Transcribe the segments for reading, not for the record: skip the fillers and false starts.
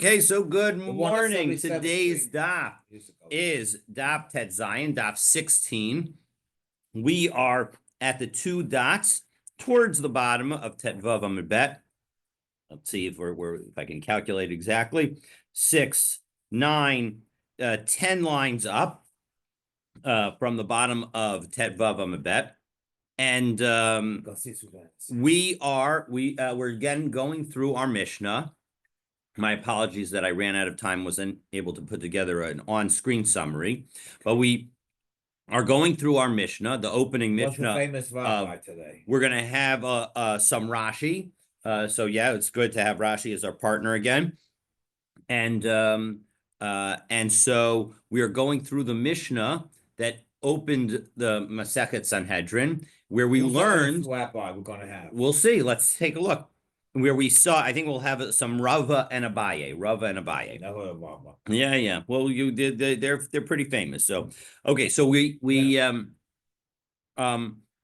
Okay, so good The one at morning. 77th Today's Street. daf Years ago. is daf Tet Zion, daf 16. We are at the two dots towards the bottom of Tet Vav Amud Bet. Let's see if if I can calculate exactly. 6, 9, 10 lines up from the bottom of Tet Vav Amud Bet. And we're again going through our Mishnah. My apologies that I ran out of time, wasn't able to put together an on-screen summary, but we are going through our Mishnah, the opening Mishnah. What's the famous rabbi today? We're going to have some Rashi. So yeah, it's good to have Rashi as our partner again. And so we are going through the Mishnah that opened the Masechet Sanhedrin, where we learned. Rabbi we're going to have. We'll see. Let's take a look. Where we saw, I think we'll have some Rava and Abaye. Yeah. Well, you did. They're pretty famous. So, okay. So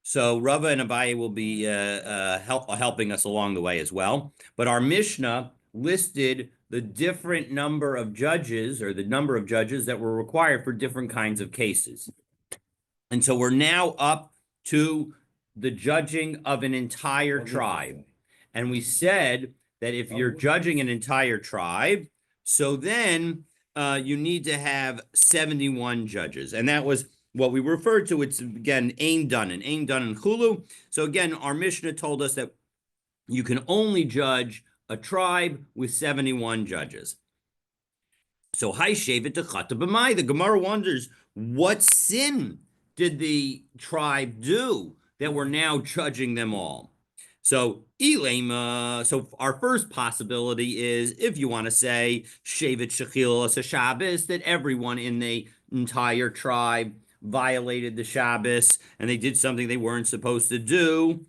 so Rava and Abaye will be helping us along the way as well. But our Mishnah listed the different number of judges, or the number of judges that were required for different kinds of cases. And so we're now up to the judging of an entire tribe. And we said that if you're judging an entire tribe, so then you need to have 71 judges. And that was what we referred to. It's, again, Ein Dunan Chulu. So, again, our Mishnah told us that you can only judge a tribe with 71 judges. So, Hai Shevet Techata B'mai. The Gemara wonders, what sin did the tribe do that we're now judging them all? So, so our first possibility is, if you want to say Shevet Shechil as a Shabbos, that everyone in the entire tribe violated the Shabbos and they did something they weren't supposed to do.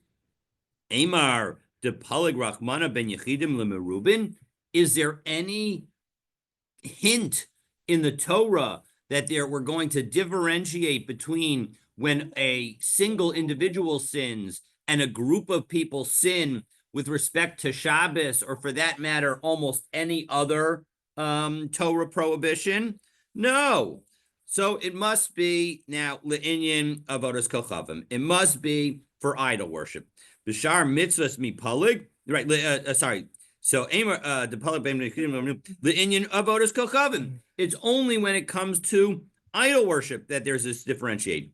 Amar de Palig Rachmana ben Yechidim lemerubin. Is there any hint in the Torah that we're going to differentiate between when a single individual sins and a group of people sin with respect to Shabbos, or for that matter, almost any other Torah prohibition? No. So it must be now le'inyan avodas kochavim. It must be for idol worship. B'shar mitzvahs mipalig. Right. Sorry. So the palig le'inyan avodas kochavim. It's only when it comes to idol worship that there's this differentiation.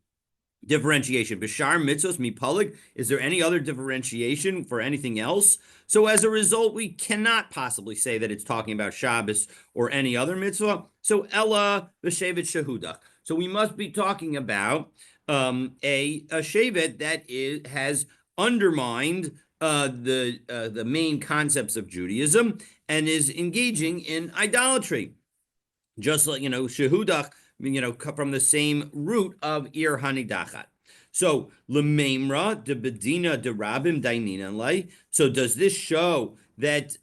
Bishar mitzvos mipalig. Is there any other differentiation for anything else? So as a result, we cannot possibly say that it's talking about Shabbos or any other mitzvah. So Ella b'shevet shehudach. So we must be talking about a shevet that has undermined the main concepts of Judaism and is engaging in idolatry, just like shehudach. From the same root of ir hanidachat. So lememra de bedina de rabim dainina lay. So does this show that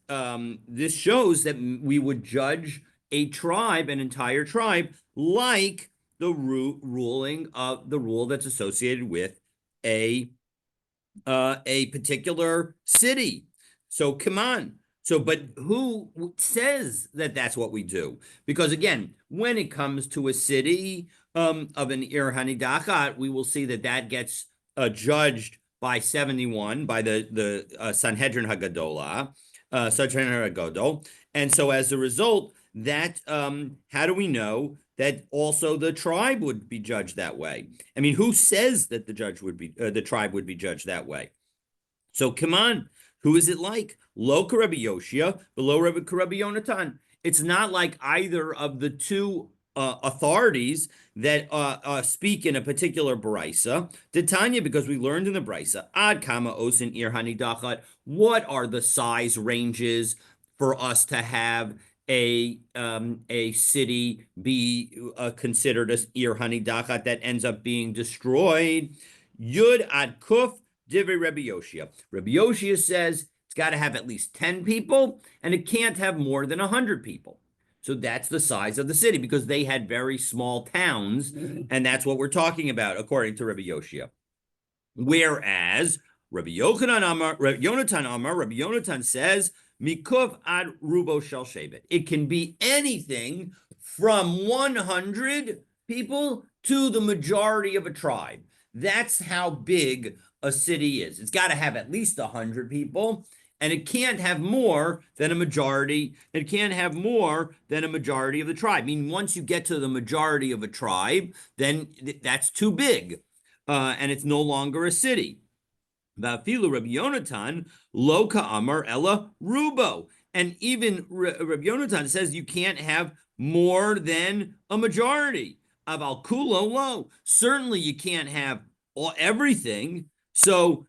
this shows that we would judge a tribe, an entire tribe, like the ruling of the rule that's associated with a particular city? So come on. So, but who says that that's what we do? Because again, when it comes to a city of an ir hanidachat, we will see that gets judged by 71, by the Sanhedrin Hagadola, Sanhedrin Hagadol. And so as a result, that how do we know that also the tribe would be judged that way? I mean, who says that the tribe would be judged that way? So come on. Who is it like? Lo Rabbi Yoshia, below Rabbi Yonatan. It's not like either of the two authorities that speak in a particular brisa. Titania, because we learned in the brisa, ad kama osin ir hanidachat. What are the size ranges for us to have a city be considered as ir hanidachat that ends up being destroyed? Yud ad kuf. Divrei Rabbi Yoshia. Rabbi Yoshia says it's got to have at least 10 people, and it can't have more than 100 people. So that's the size of the city, because they had very small towns, and that's what we're talking about, according to Rabbi Yoshia. Whereas Rabbi Yonatan Amar, Rabbi Yonatan says, mikuf ad rubo shel shevet. It can be anything from 100 people to the majority of a tribe. That's how big a city is. It's got to have at least 100 people, and it can't have more than a majority. It can't have more than a majority of the tribe. I mean, once you get to the majority of a tribe, then that's too big, and it's no longer a city. Vafilu Rabbi Yonatan lo ka'amar ella rubo. And even Rabbi Yonatan says you can't have more than a majority. Aval kulo lo. Certainly you can't have everything. So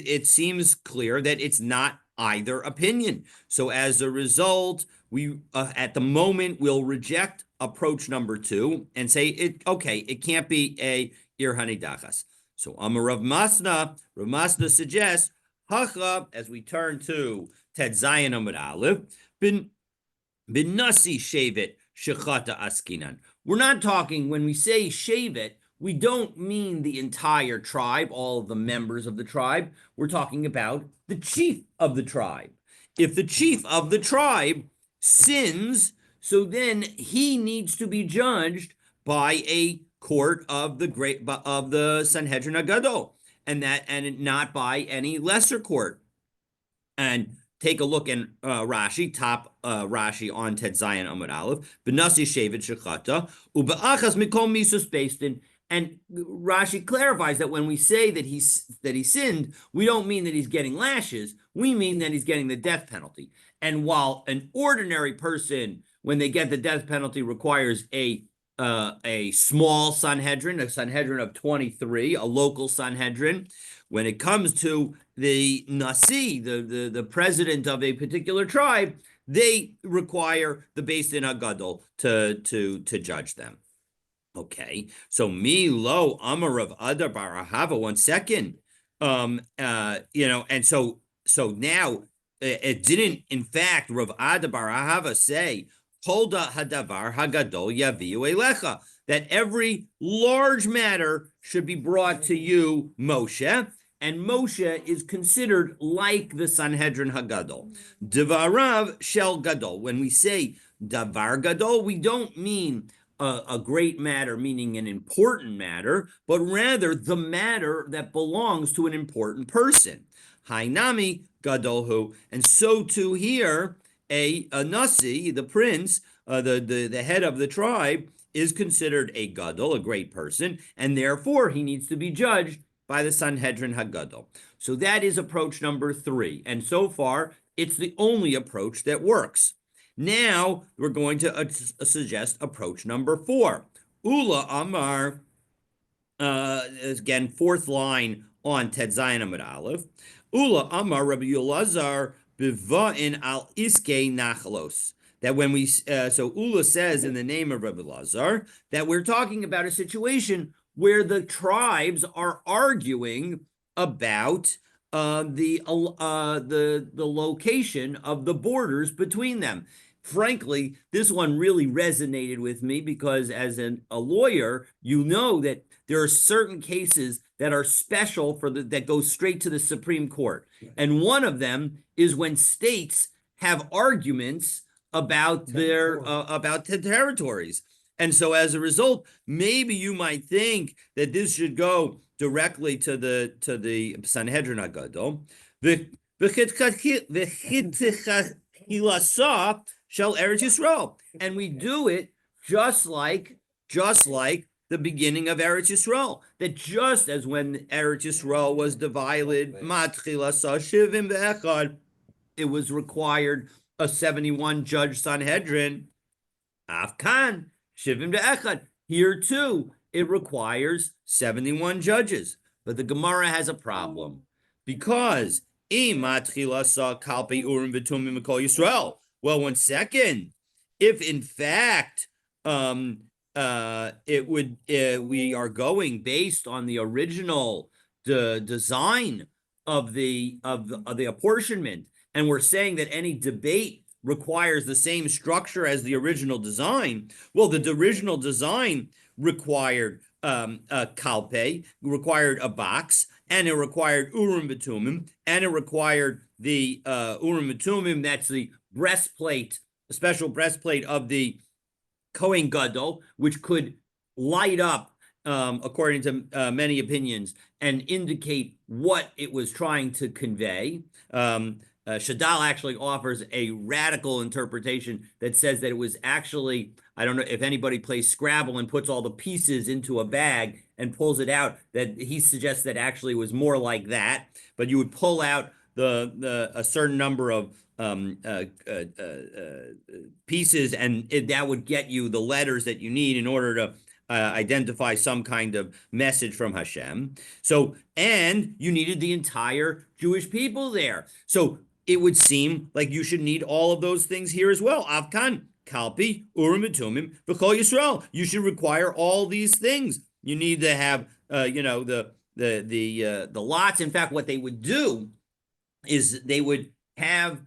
it seems clear that it's not either opinion. So as a result, we at the moment will reject approach number 2 and say it can't be a ir hanidachas. So Amar Rav Masna suggests, Hacha, as we turn to Ted Zayin Amud Aleph, bin nasi shevet shechata askinan. We're not talking, when we say shevet, we don't mean the entire tribe, all of the members of the tribe. We're talking about the chief of the tribe. If the chief of the tribe sins, so then he needs to be judged by a court of the Sanhedrin Agadol, and not by any lesser court. And take a look in Rashi, top Rashi on Ted Zayin Amud Aleph, Benasi Shevet Shechata, Ube'achas Mikol Misus Beistin. And Rashi clarifies that when we say that he sinned, we don't mean that he's getting lashes. We mean that he's getting the death penalty. And while an ordinary person, when they get the death penalty, requires a small Sanhedrin, a Sanhedrin of 23, a local Sanhedrin, when it comes to the Nasi, the president of a particular tribe, they require the Beis Din HaGadol to judge them. Okay, so mi lo amar of Adar bar Ahava. 1 second, and so now it didn't. In fact, Rav Adar bar Ahava say Holda hadavar hagadol yaviu elecha, that every large matter should be brought to you, Moshe. And Moshe is considered like the Sanhedrin Hagadol. Devarav shel gadol. When we say davar gadol, we don't mean a great matter, meaning an important matter, but rather the matter that belongs to an important person. Hainami gadolhu. And so too here, a nasi, the prince, the head of the tribe, is considered a gadol, a great person, and therefore he needs to be judged by the Sanhedrin Hagadol. So that is approach number 3. And so far, it's the only approach that works. Now, we're going to suggest approach number 4. Ula Amar, again, 4th line on Ted Zayin Amud Aleph. Ula Amar Rabbi Yulazar biva'in al iske nachlos. That when we, so Ula says in the name of Rabbi Lazar, that we're talking about a situation where the tribes are arguing about the location of the borders between them. Frankly, this one really resonated with me because as a lawyer, you know that there are certain cases that are special that go straight to the Supreme Court. And one of them is when states have arguments about the territories. And so as a result, maybe you might think that this should go directly to the Sanhedrin Hagadol. Shall Eretz Yisrael, and we do it just like the beginning of Eretz Yisrael. That just as when Eretz Yisrael was divided, it was required a 71 judge Sanhedrin. Afkan Shivim de'echad. Here too, it requires 71 judges. But the Gemara has a problem because kalpi urim v'tumim mikol Yisrael. Well, 1 second. If in fact it would we are going based on the original design of the apportionment, and we're saying that any debate requires the same structure as the original design. Well, the original design required a kalpe, required a box, and it required urim v'tumim, and it required the Urim and Tumim, that's the breastplate, a special breastplate of the Kohen Gadol, which could light up, according to many opinions, and indicate what it was trying to convey. Shadal actually offers a radical interpretation that says that it was actually, I don't know if anybody plays Scrabble and puts all the pieces into a bag and pulls it out, that he suggests that actually was more like that. But you would pull out a certain number of pieces, and that would get you the letters that you need in order to identify some kind of message from Hashem. So, and you needed the entire Jewish people there. So it would seem like you should need all of those things here as well. Avkan, Kalpi, Urim and Tumim, V'chol Yisrael. You should require all these things. You need to have, the lots. In fact, what they would do is they would have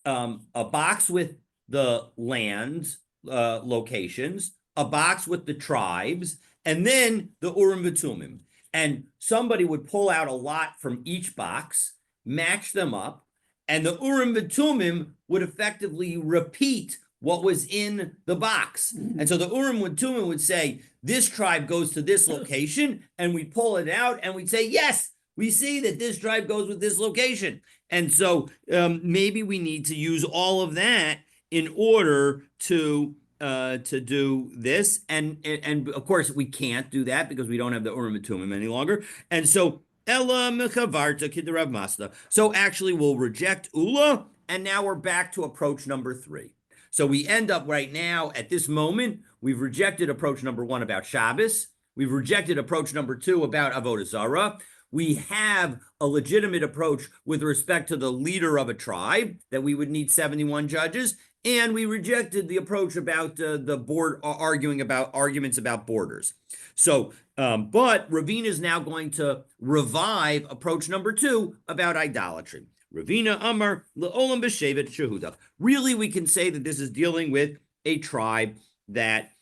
a box with the land locations, a box with the tribes, and then the Urim V'Tumim. And somebody would pull out a lot from each box, match them up, and the Urim V'Tumim would effectively repeat what was in the box. And so the Urim V'Tumim would say, this tribe goes to this location, and we'd pull it out, and we'd say, yes, we see that this tribe goes with this location. And so maybe we need to use all of that in order to do this. And of course, we can't do that because we don't have the Urim and Tumim any longer. And so Ella Mechavarta Kidarav Masda. So actually, we'll reject Ula, and now we're back to approach number 3. So we end up right now, at this moment, we've rejected approach number 1 about Shabbos. We've rejected approach number 2 about Avodah Zarah. We have a legitimate approach with respect to the leader of a tribe, that we would need 71 judges. And we rejected the approach about the board arguments about borders. So, but Ravina is now going to revive approach number 2 about idolatry. Ravina Amar Le'olam B'Shevet Shehuda. Really, we can say that this is dealing with a tribe that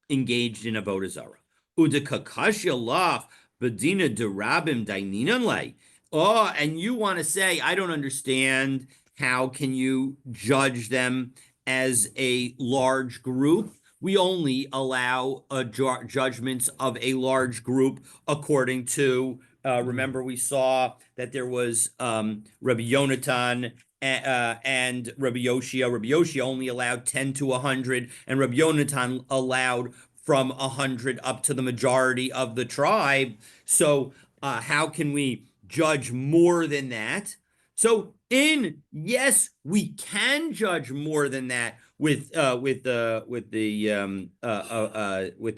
engaged in Avodah Zarah. Udekakashya lach Bedina derabim daininan lay. Oh, and you want to say, I don't understand. How can you judge them as a large group? We only allow judgments of a large group according to, remember we saw that there was Rabbi Yonatan and Rabbi Yoshia. Rabbi Yoshia only allowed 10 to 100, and Rabbi Yonatan allowed from 100 up to the majority of the tribe. So how can we judge more than that? So yes, we can judge more than that with the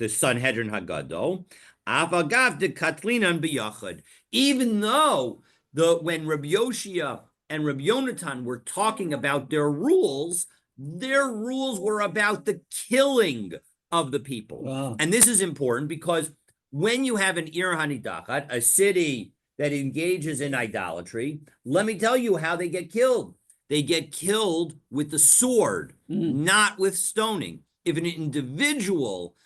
Sanhedrin Hagadol. Avagav de Katlinan biyachad. Even though when Rabbi Yoshia and Rabbi Yonatan were talking about their rules were about the killing of the people. Wow. And this is important because when you have an Ir Hanidachat, a city that engages in idolatry, let me tell you how they get killed. They get killed with the sword, not with stoning. If an individual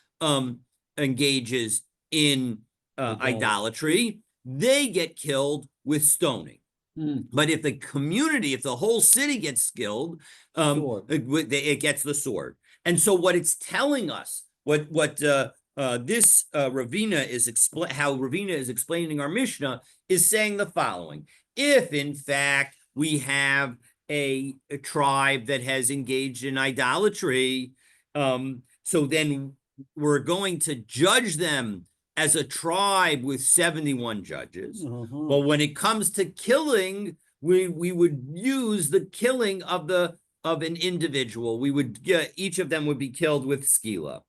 engages in idolatry, they get killed with stoning. But if the community, if the whole city gets killed, it gets the sword. And so what it's telling us, what this Ravina is how Ravina is explaining our Mishnah is saying the following: if in fact we have a tribe that has engaged in idolatry, so then we're going to judge them as a tribe with 71 judges. But when it comes to killing, we would use the killing of an individual. We would each of them would be killed with skila.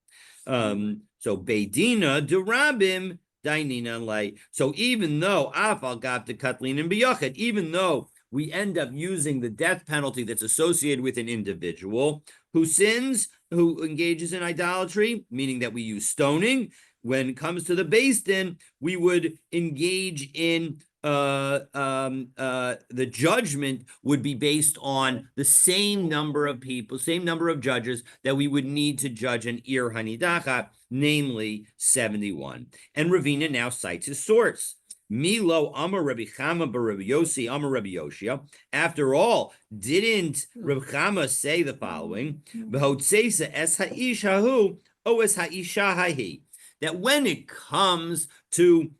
So Beidina derabim dainina lay. So even though afal got the katlin and biyachad, even though we end up using the death penalty that's associated with an individual who sins, who engages in idolatry, meaning that we use stoning. When it comes to the Beis Din, we would engage in the judgment would be based on the same number of people, same number of judges that we would need to judge an Ir Hanidachat, namely 71. And Ravina now cites his source. Milo Amar Rabbi Chama bar Rabbi Yossi Amar Rabbi Yoshia. After all, didn't Rabbi Chama say the following? Behotzeisa es ha'ish hahu o es ha'isha hahi. That when it comes to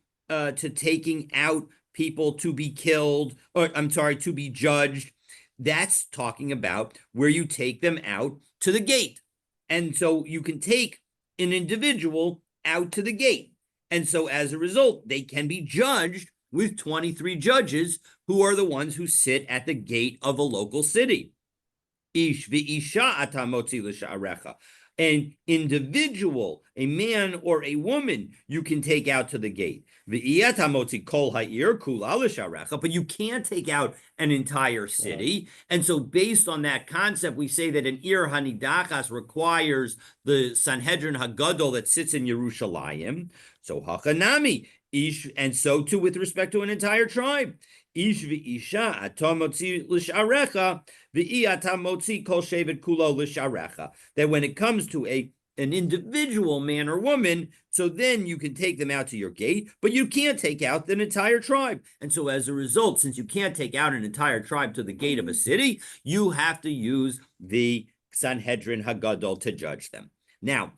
taking out people to be killed, or I'm sorry, to be judged, that's talking about where you take them out to the gate. And so you can take an individual out to the gate. And so as a result, they can be judged with 23 judges who are the ones who sit at the gate of a local city. Ish v'isha ata motzi l'sha'arecha. An individual, a man or a woman, you can take out to the gate. V'iyata motzi kol ha'ir kula l'sha'arecha, but you can't take out an entire city. And so based on that concept, we say that an ir hanidachas requires the Sanhedrin Hagadol that sits in Yerushalayim. So hachanami, ish, and so too with respect to an entire tribe. Ish v'isha ata motzi l'sha'arecha, that when it comes to an individual man or woman, so then you can take them out to your gate, but you can't take out an entire tribe. And so as a result, since you can't take out an entire tribe to the gate of a city, you have to use the Sanhedrin Hagadol to judge them. Now,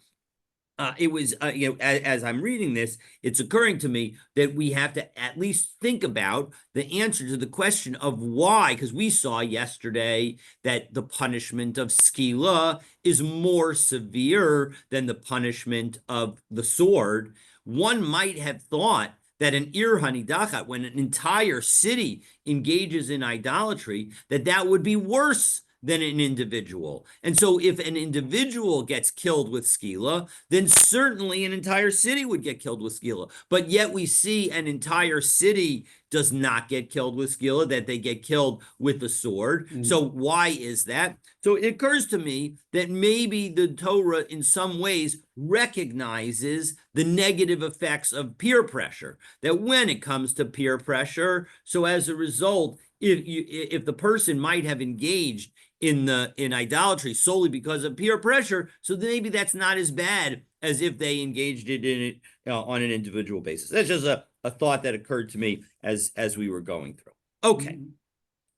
it was, as I'm reading this, it's occurring to me that we have to at least think about the answer to the question of why, because we saw yesterday that the punishment of skila is more severe than the punishment of the sword. One might have thought that an ir hanidachat, when an entire city engages in idolatry, that would be worse than an individual. And so if an individual gets killed with skila, then certainly an entire city would get killed with skila. But yet we see an entire city does not get killed with skila, that they get killed with the sword. So why is that? So it occurs to me that maybe the Torah in some ways recognizes the negative effects of peer pressure, that when it comes to peer pressure, so as a result, if the person might have engaged in idolatry solely because of peer pressure, so maybe that's not as bad as if they engaged in it on an individual basis. That's just a thought that occurred to me as we were going through. Okay,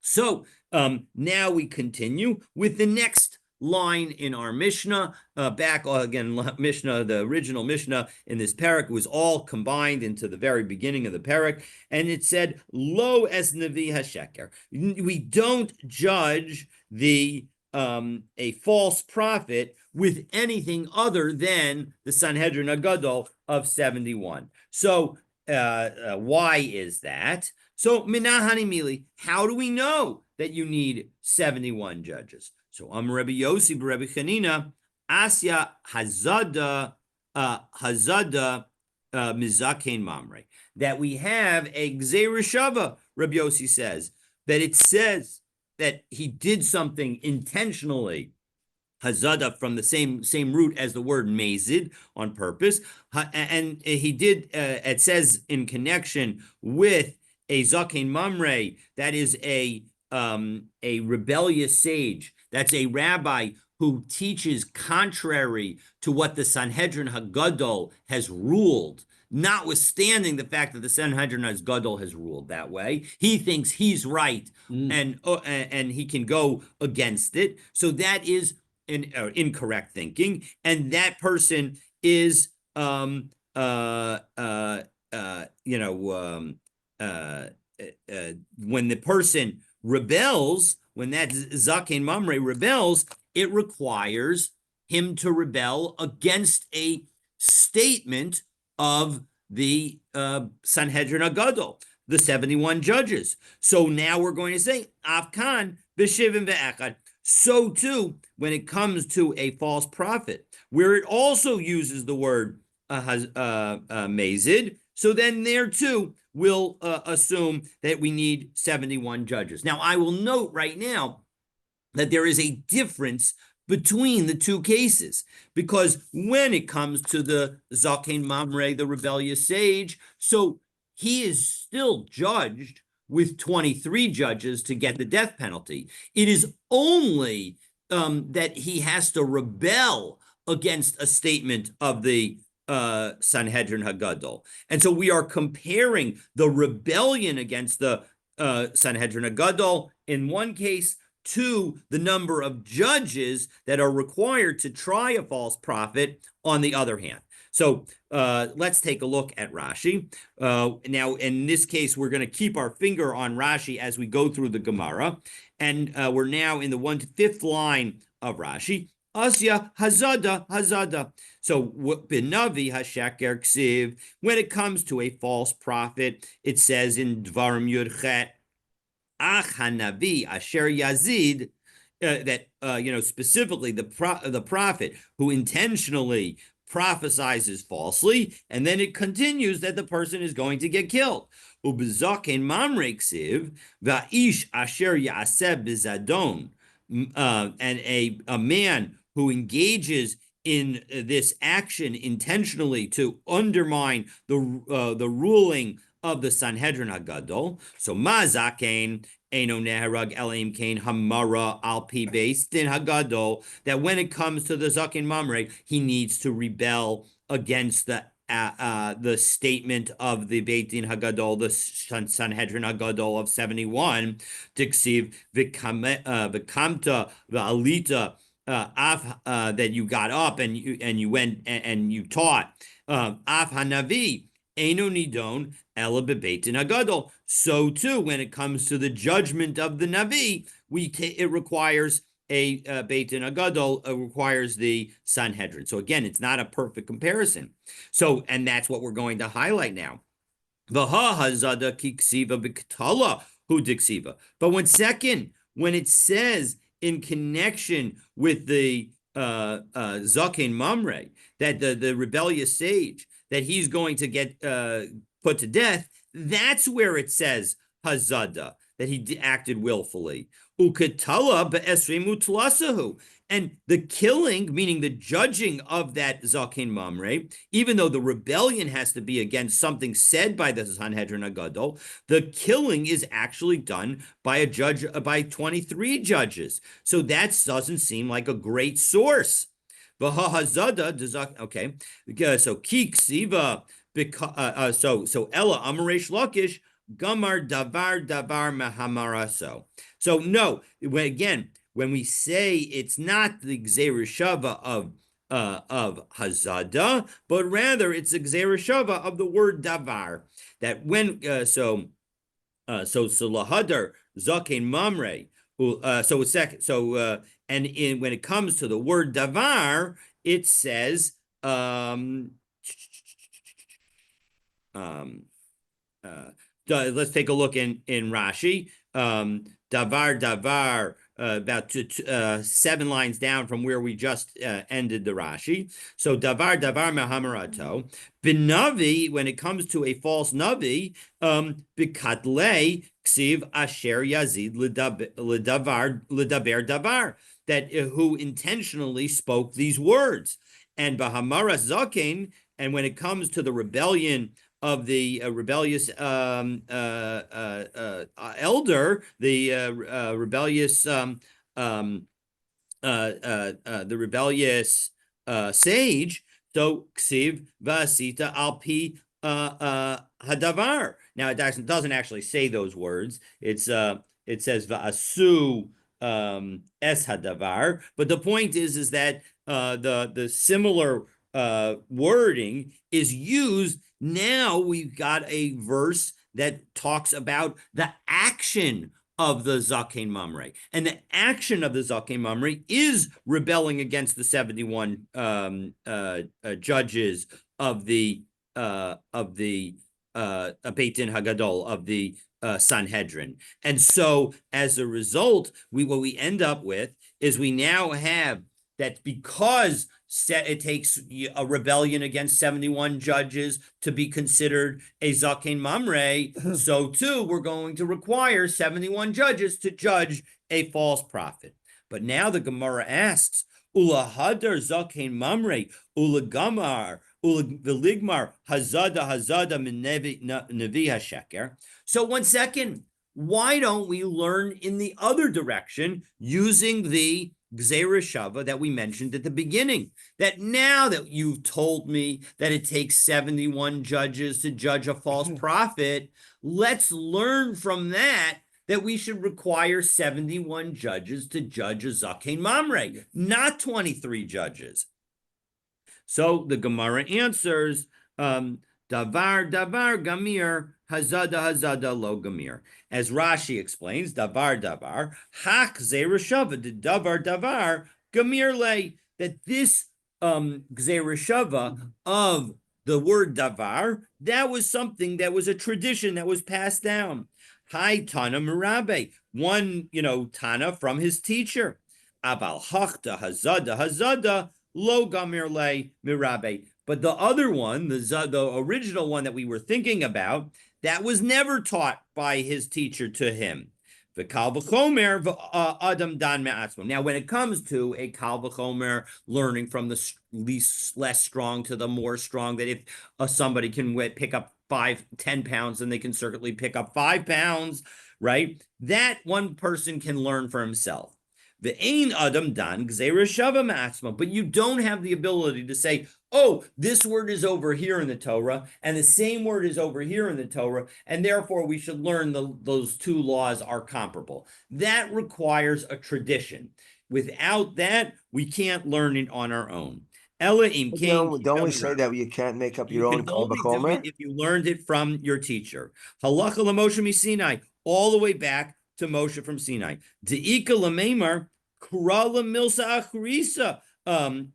so now we continue with the next line in our Mishnah. Back again, Mishnah, the original Mishnah in this parak was all combined into the very beginning of the parak, and it said, "Lo es nevi hasheker." We don't judge a false prophet with anything other than the Sanhedrin Hagadol of 71. So why is that? So minahani mili, how do we know that you need 71 judges? So Rabbi Yossi Rabbi Chanina Asya Hazada Mizakein Mamre, that we have a Gzeira Shava. Rabbi Yossi says that it says that he did something intentionally, Hazada, from the same root as the word mazid, on purpose, and he did. It says in connection with a Zakein Mamre, that is a rebellious sage. That's a rabbi who teaches contrary to what the Sanhedrin Hagadol has ruled, notwithstanding the fact that the Sanhedrin Hagadol has ruled that way. He thinks he's right, and he can go against it. So that is an incorrect thinking, and that person is when the person rebels, when that Zakein Mamre rebels, it requires him to rebel against a statement of the Sanhedrin Hagadol, the 71 judges. So now we're going to say, Afkan b'shivim ve'echad. So too, when it comes to a false prophet, where it also uses the word mazid, so then there too, we'll assume that we need 71 judges. Now, I will note right now that there is a difference between the two cases, because when it comes to the Zakein Mamre, the rebellious sage, so he is still judged with 23 judges to get the death penalty. It is only that he has to rebel against a statement of the Sanhedrin Hagadol. And so we are comparing the rebellion against the Sanhedrin Hagadol in one case to the number of judges that are required to try a false prophet on the other hand. So let's take a look at Rashi. Now, in this case, we're going to keep our finger on Rashi as we go through the Gemara. And we're now in the 1-5th line of Rashi. Asya hazada hazada. So binavi hashaker ksiv. When it comes to a false prophet, it says in Dvarim Yudchet, ach hanavi asher yazid, that specifically the prophet who intentionally prophesizes falsely, and then it continues that the person is going to get killed. Ubezaken mamre ksiv va'ish asher yaseh bizadon, and a man who engages in this action intentionally to undermine the ruling of the Sanhedrin Hagadol. So mazakein eno neharag elim kain hamara al pi beis din Hagadol, that when it comes to the zaken mamre, he needs to rebel against the statement of the Beit Din Hagadol, the Sanhedrin Hagadol of 71, Dixiv Vikamta V'alita, that you got up and you went and you taught. Af Hanavi Eno Nidon Ela Beit Din Hagadol. So too, when it comes to the judgment of the Navi, it requires a Beit Din Hagadol, requires the Sanhedrin. So again, it's not a perfect comparison. So, and that's what we're going to highlight now. V'ha hazada kiksiva b'ktala hu diksiva. But when it says in connection with the Zaken Mamre, that the rebellious sage, that he's going to get put to death, that's where it says hazada, that he acted willfully. Ukatala be'esrim utlasahu. And the killing, meaning the judging of that Zaken Mamre, even though the rebellion has to be against something said by the Sanhedrin Hagadol, the killing is actually done by a judge, by 23 judges. So that doesn't seem like a great source. Okay, so Kiksiva, so Ella Amaresh Lakish, Gamar Davar Mahamaraso. So no, when we say it's not the Gzereshava of Hazada, but rather it's the Gzereshava of the word Davar. That when so Lahadar Zaken Mamre. When it comes to the word davar, it says let's take a look in Rashi. Davar, about 7 lines down from where we just ended the Rashi. So davar mehamarato. B'navi, when it comes to a false navi, b'katlei ksiv asher yazid ledaber davar, that who intentionally spoke these words. And bahamaras zaken, and when it comes to the rebellion of the rebellious elder, the rebellious sage. So ksiv vasita alpi hadavar. Now it doesn't actually say those words. It says va'asu es hadavar. But the point is that the similar wording is used. Now we've got a verse that talks about the action of the Zaken Mamre. And the action of the Zaken Mamre is rebelling against the 71 judges of the Beit Din Hagadol, of the Sanhedrin. And so as a result, what we end up with is we now have that because it takes a rebellion against 71 judges to be considered a Zaken Mamre, so too we're going to require 71 judges to judge a false prophet. But now the Gemara asks, Ula hadar Zaken Mamre, Ula gamar, Ula veligmar, hazada min nevi hasheker. So 1 second, why don't we learn in the other direction using the Gzeira Shava that we mentioned at the beginning. That now that you've told me that it takes 71 judges to judge a false prophet, let's learn from that we should require 71 judges to judge a Zaken Mamre, not 23 judges. So the Gemara answers, davar gamir, hazada lo gamir. As Rashi explains, davar, hak zereshava, the davar gamir le, that this zereshava of the word davar, that was something that was a tradition that was passed down. Hi Tana Murabe, one, Tana from his teacher. Aval hakta hazada lo gamir le mirabe. But the other one, the original one that we were thinking about, that was never taught by his teacher to him. The kal v'chomer adam dan me'atzmo. Now, when it comes to a kal v'chomer, learning from the less strong to the more strong, that if somebody can pick up 10 pounds, then they can certainly pick up 5 pounds, right? That one person can learn for himself. The Ein Adam Dan Gzeira Shava Ma'atzma, but you don't have the ability to say, oh, this word is over here in the Torah, and the same word is over here in the Torah, and therefore we should learn those two laws are comparable. That requires a tradition. Without that, we can't learn it on our own. Ella im Don't we say that you can't make up your own kal Kal v'chomer? You can only do it if you learned it from your teacher. Halacha l'Moshe miSinai, all the way back to Moshe from Sinai. De'ika l'meimar kurala milsa achrisa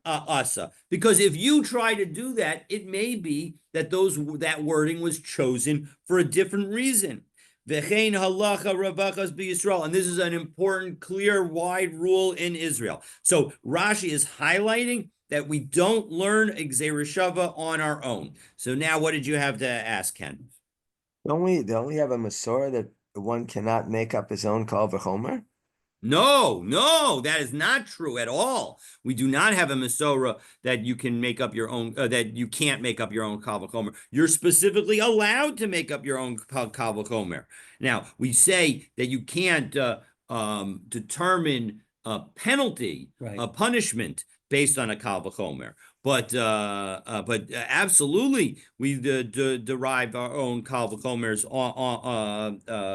asa. Because if you try to do that, it may be that that wording was chosen for a different reason. V'chein halacha ravachas b'Yisrael, and this is an important, clear, wide rule in Israel. So Rashi is highlighting that we don't learn Gzeira Shava on our own. So now, what did you have to ask, Ken? Don't we have a Masorah that one cannot make up his own Kal v'chomer? No, that is not true at all. We do not have a Masorah that you can make up your own, that you can't make up your own Kal v'chomer. You're specifically allowed to make up your own Kal v'chomer. Now, we say that you can't determine a penalty, a punishment based on a Kal v'chomer. But absolutely, we derive our own Kal v'chomers.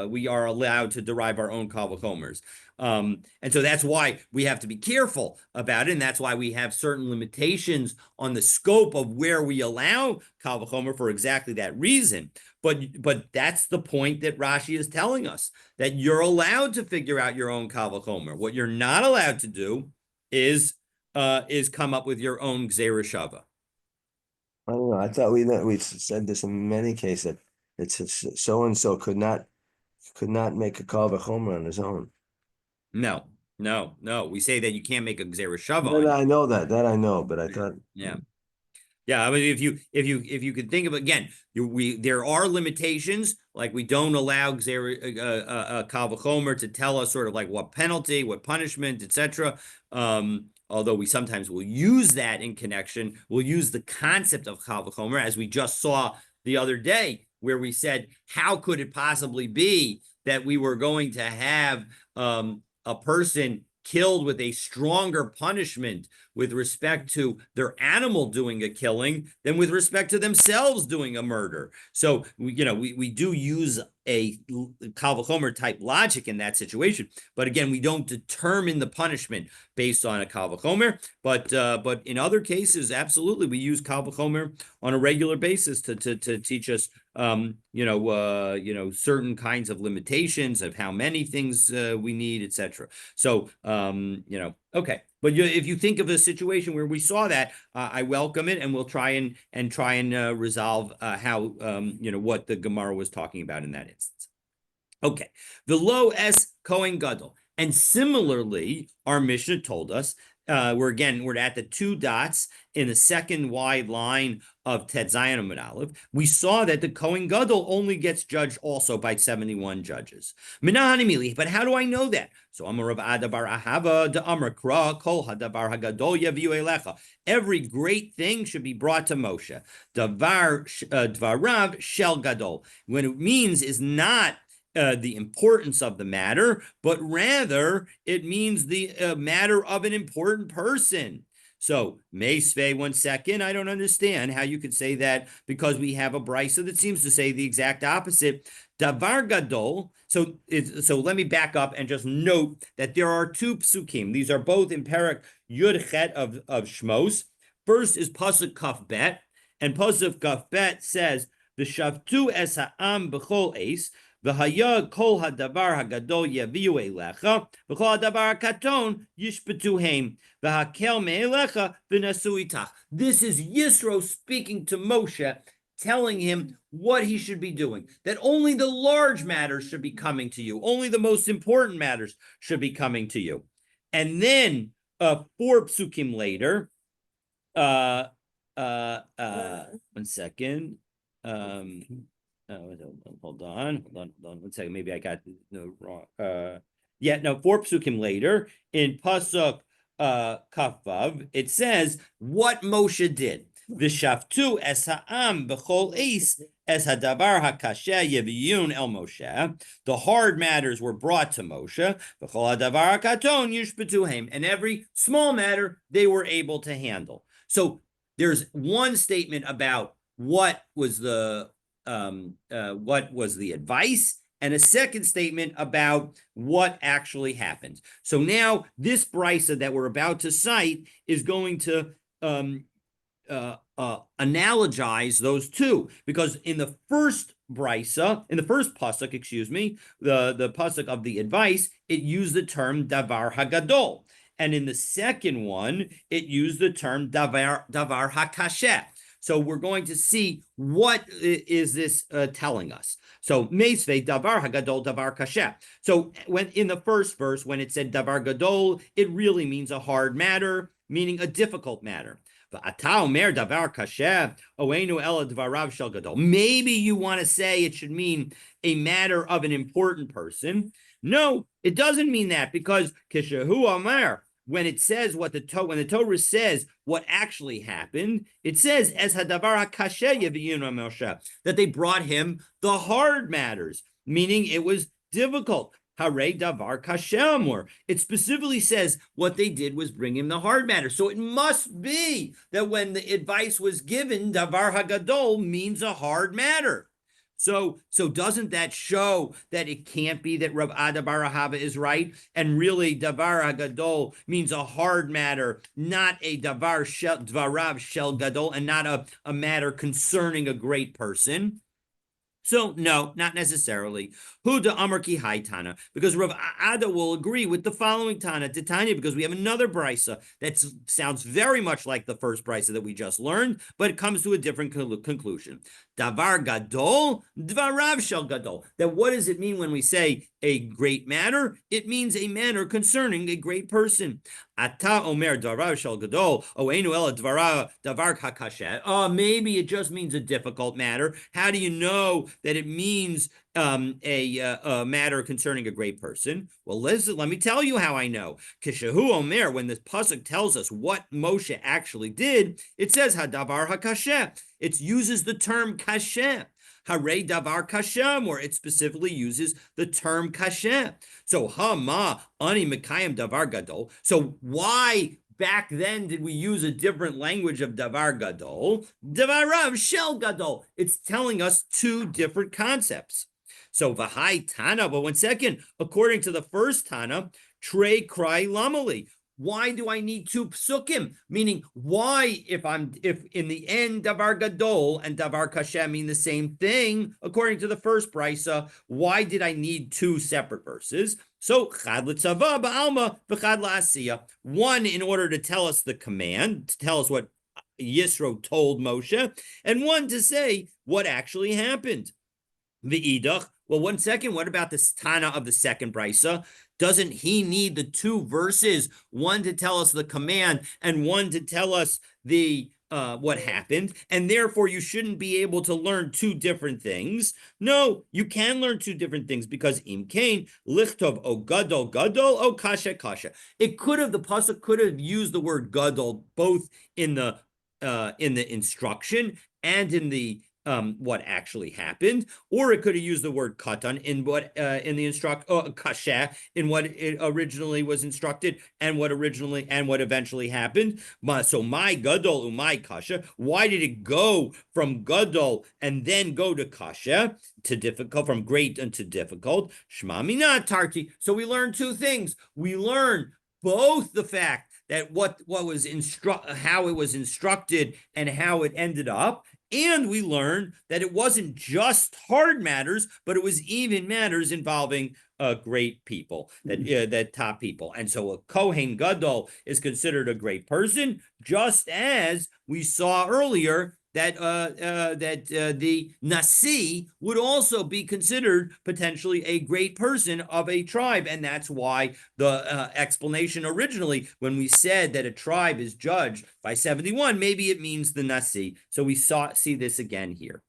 We are allowed to derive our own Kal v'chomers. And so that's why we have to be careful about it, and that's why we have certain limitations on the scope of where we allow Kal v'chomer for exactly that reason. But that's the point that Rashi is telling us, that you're allowed to figure out your own Kal v'chomer. What you're not allowed to do is come up with your own Gzeira Shava. I don't know. I thought we said this in many cases, that it's so and so could not make a Kal v'chomer on his own. No. We say that you can't make a Gzeira Shava. I know that I know, but I thought, yeah. I mean, if you could think of, again, there are limitations, like we don't allow Gzeira Kal v'chomer to tell us sort of like what penalty, what punishment, etc. Although we sometimes will use that in connection, we'll use the concept of Kal v'chomer, as we just saw the other day, where we said, how could it possibly be that we were going to have a person killed with a stronger punishment with respect to their animal doing a killing than with respect to themselves doing a murder. So we do use a Kal v'chomer type logic in that situation, but again, we don't determine the punishment based on a Kal v'chomer. But in other cases, absolutely, we use Kal v'chomer on a regular basis to teach us certain kinds of limitations of how many things we need, etc. So okay. But if you think of a situation where we saw that, I welcome it, and we'll try and resolve how what the Gemara was talking about in that instance. Okay, the lo es Kohen Gadol, and similarly, our Mishnah told us we're at the 2 dots in the second wide line of Tet Zayin Amud Aleph. We saw that the Kohen Gadol only gets judged also by 71 judges. But how do I know that? So Amar Rav Ada bar Ahava de Amar Kra Kol Hadavar Hagadol Yaviu Elecha. Every great thing should be brought to Moshe. Dvarav Shel Gadol. When it means is not the importance of the matter, but rather it means the matter of an important person. So, Meisvei, 1 second, I don't understand how you could say that because we have a brisa that seems to say the exact opposite. Davar gadol. So let me back up and just note that there are two psukim. These are both in Perek Yud Chet of Shmos. First is pasuk Kaf Bet, and pasuk Kaf Bet says, "V'shavtu es ha'am b'chol eis." V'haya kol hadavar hagadol yaviu elecha, v'chol hadavar hakaton yishpetu heim, v'hakel me'elecha v'nasu itach. This is Yisro speaking to Moshe, telling him what he should be doing, that only the large matters should be coming to you, only the most important matters should be coming to you. And then 4 psukim later, 1 second. Hold on 1 second. Maybe I got no wrong. 4 psukim later in pasuk Kafvav, it says what Moshe did. V'shaftu es ha'am b'chol eis es hadavar hakasheh yeviyun el Moshe. The hard matters were brought to Moshe. V'chol hadavar hakaton yushpetu heim. And every small matter they were able to handle. So there's one statement about what was the advice, and a second statement about what actually happened. So now this brisa that we're about to cite is going to analogize those two, because in the first brisa, in the first pasuk, the pasuk of the advice, it used the term davar hagadol. And in the second one, it used the term davar hakasheh. So we're going to see what is this telling us. So meisvei davar hagadol davar kasheh. So when in the first verse, when it said davar gadol, it really means a hard matter, meaning a difficult matter. Maybe you want to say it should mean a matter of an important person. No, it doesn't mean that, because Kishahu Omer, when it says when the Torah says what actually happened, it says as hadavar hakasheh yeviyun Moshe, that they brought him the hard matters, meaning it was difficult. Hare davar kasheh amor. It specifically says what they did was bring him the hard matter. So it must be that when the advice was given, davar hagadol means a hard matter. So doesn't that show that it can't be that Rav Ada bar Ahava is right? And really, davar hagadol means a hard matter, not a dvarav shel gadol, and not a matter concerning a great person. So no, not necessarily. Huda Amar Ki Hai Tana, because Rav Ada will agree with the following Tana, Titania, because we have another brisa that sounds very much like the first brisa that we just learned, but it comes to a different conclusion. Davar Gadol, Dvarav Shel Gadol. That what does it mean when we say a great matter? It means a matter concerning a great person. Ata Omer Dvarav Shel Gadol, Oenu Ela Davar Hakashet. Oh, maybe it just means a difficult matter. How do you know that it means a matter concerning a great person? Well, let me tell you how I know. Kishahu Omer, when the pasuk tells us what Moshe actually did, it says Hadavar Hakasheh. It uses the term kasheh. Hare davar kashem, where it specifically uses the term kashem. So hama ani mekayim davar gadol. So why back then did we use a different language of davar gadol? Davarav shel gadol. It's telling us two different concepts. So v'hai tana, but 1 second, according to the first tana, trey cry lamali. Why do I need 2 psukim? Meaning, why, if in the end davar gadol and davar kashem mean the same thing, according to the first brisa, why did I need 2 separate verses? So chad l'tzava ba'alma v'chad la'asiya. One in order to tell us the command, to tell us what Yisro told Moshe, and one to say what actually happened. V'idach. Well, 1 second, what about the Tana of the second brisa? Doesn't he need the 2 verses, one to tell us the command and one to tell us the what happened? And therefore, you shouldn't be able to learn 2 different things. No, you can learn 2 different things, because im kain lichtov o gadol gadol o kasha kasha. The pasuk could have used the word gadol both in the instruction and in the what actually happened, or it could have used the word katan in what in the kasha in what it originally was instructed and what eventually happened. So my gadol umay kasha. Why did it go from gadol and then go to kasha, to difficult, from great into difficult? Shma mina tarki. So we learned two things. We learned both the fact that what was how it was instructed and how it ended up. And we learned that it wasn't just hard matters, but it was even matters involving great people, that top people. And so a Kohen Gadol is considered a great person, just as we saw earlier that the Nasi would also be considered potentially a great person of a tribe. And that's why the explanation originally, when we said that a tribe is judged by 71, maybe it means the Nasi. So we see this again here.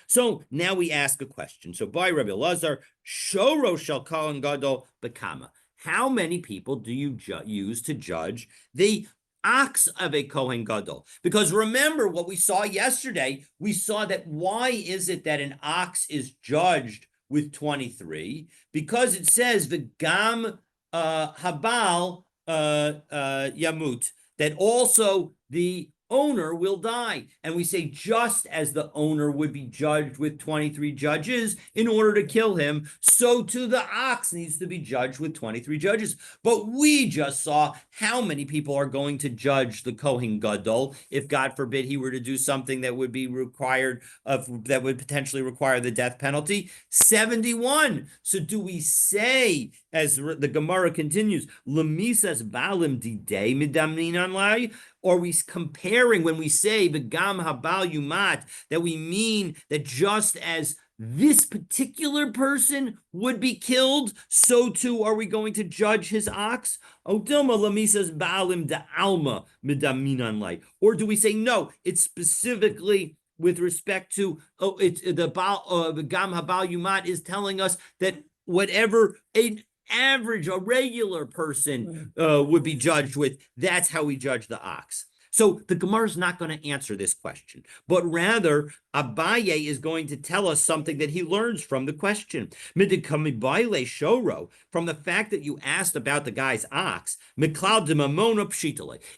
So now we ask a question. So by Rabbi Elazar, Shoro shel Kohen Gadol bekama. How many people do you use to judge the ox of a Kohen Gadol? Because remember what we saw yesterday, we saw that why is it that an ox is judged with 23? Because it says the gam habal yamut, that also the owner will die. And we say just as the owner would be judged with 23 judges in order to kill him, so too the ox needs to be judged with 23 judges. But we just saw how many people are going to judge the Kohen Gadol if, God forbid, he were to do something that would be required that would potentially require the death penalty. 71. So do we say, as the Gemara continues, Lemisas balim didei midamnin lai? Or are we comparing when we say the gam habal yumat, that we mean that just as this particular person would be killed, so too are we going to judge his ox? Odilma lamisas balim da alma midaminan light. Or do we say no, it's specifically with respect to the gam habal yumat is telling us that whatever a regular person would be judged with, that's how we judge the ox. So the Gemara is not going to answer this question, but rather Abaye is going to tell us something that he learns from the question. From the fact that you asked about the guy's ox,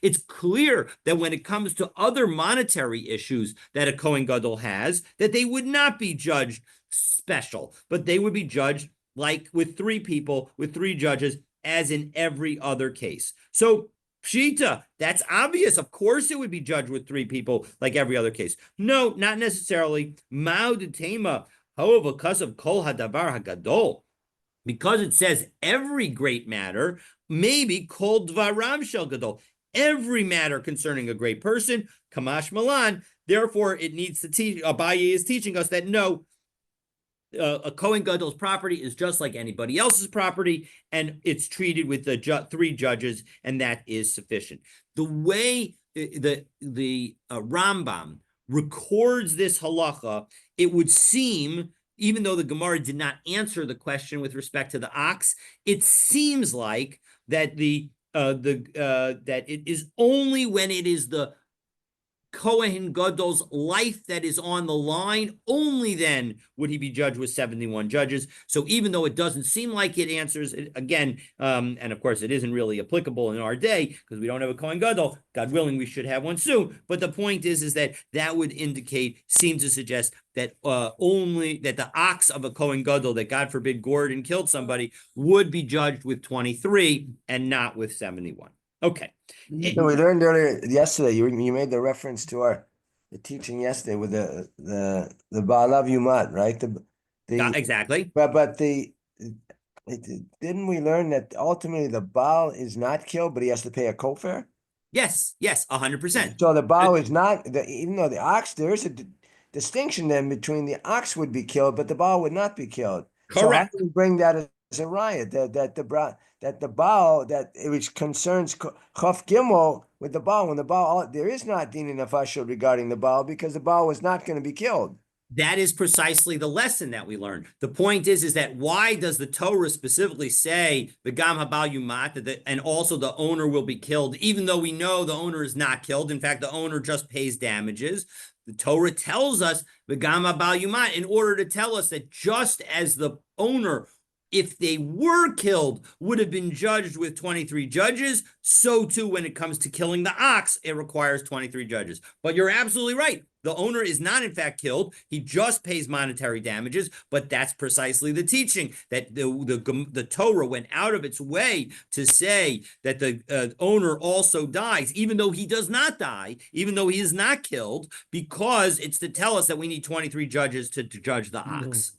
it's clear that when it comes to other monetary issues that a Kohen Gadol has, that they would not be judged special, but they would be judged like with three people, with three judges, as in every other case. So Pshita, that's obvious. Of course it would be judged with three people like every other case. No, not necessarily. Ma'udetema, however, because of kol hadavar hagadol, because it says every great matter, maybe kol dvaram shel gadol, every matter concerning a great person, kamash malan. Therefore, it needs to teach, Abaye is teaching us that no, a Kohen Gadol's property is just like anybody else's property, and it's treated with the three judges, and that is sufficient. The way the Rambam records this halacha, it would seem, even though the Gemara did not answer the question with respect to the ox, it seems like that that it is only when it is the Kohen Gadol's life that is on the line, only then would he be judged with 71 judges. So even though it doesn't seem like it answers it, again, and of course it isn't really applicable in our day because we don't have a Kohen Gadol. God willing, we should have one soon. But the point is that would seem to suggest that only that the ox of a Kohen Gadol that God forbid gored and killed somebody would be judged with 23 and not with 71. Okay. So we learned earlier yesterday. You made the reference to the teaching yesterday with the Baalav Yumat, right? Exactly. But didn't we learn that ultimately the Baal is not killed, but he has to pay a kofar? Yes, 100%. So the Baal is not even though the ox, there is a distinction then between the ox would be killed, but the Baal would not be killed. Correct. So how do we bring that as a riot that the Baal, that which concerns Chaf Gimel with the Baal, when the Baal, there is not Dinin Nefashot regarding the Baal because the Baal was not going to be killed. That is precisely the lesson that we learned. The point is that why does the Torah specifically say the Gam Habal Yumat, and also the owner will be killed, even though we know the owner is not killed? In fact, the owner just pays damages. the Torah tells us, V'gama bal yumat, in order to tell us that just as the owner, if they were killed, would have been judged with 23 judges, so too when it comes to killing the ox, it requires 23 judges. But you're absolutely right. The owner is not in fact killed. He just pays monetary damages, but that's precisely the teaching, that the Torah went out of its way to say that the owner also dies, even though he does not die, even though he is not killed, because it's to tell us that we need 23 judges to judge the ox.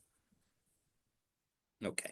Okay.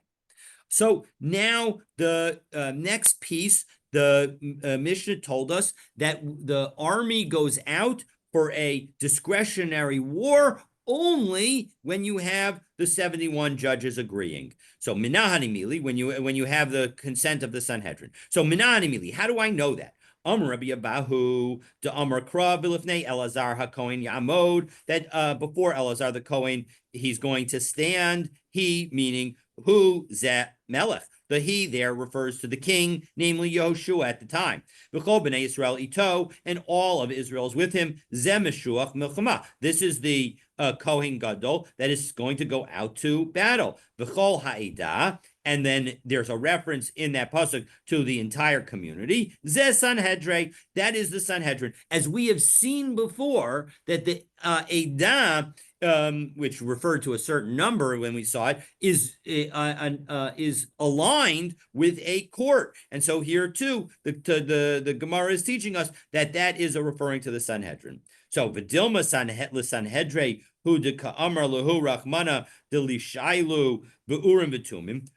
So now the next piece, the Mishnah told us that the army goes out for a discretionary war only when you have the 71 judges agreeing. So minahani mili, when you have the consent of the Sanhedrin. So minahani mili, how do I know that? Rabbi Abahu, de Amar Kra Bilifnei Elazar HaKohen Yamod, that before Elazar the Kohen, he's going to stand, he meaning who, Zeh Melech. The he there refers to the king, namely Yehoshua at the time. V'chol b'nei Yisrael ito, and all of Israel is with him. Zeh Meshuach Milchama. This is the Kohen Gadol that is going to go out to battle. V'chol ha'edah, and then there's a reference in that pasuk to the entire community. Zeh Sanhedrin, that is the Sanhedrin. As we have seen before, that the Edah, which referred to a certain number when we saw it, is aligned with a court, and so here too, the Gemara is teaching us that that is referring to the Sanhedrin. So v'dilma Sanhedrin hu de ka'amar lehu rachmana delishailu be'urim v'tumim.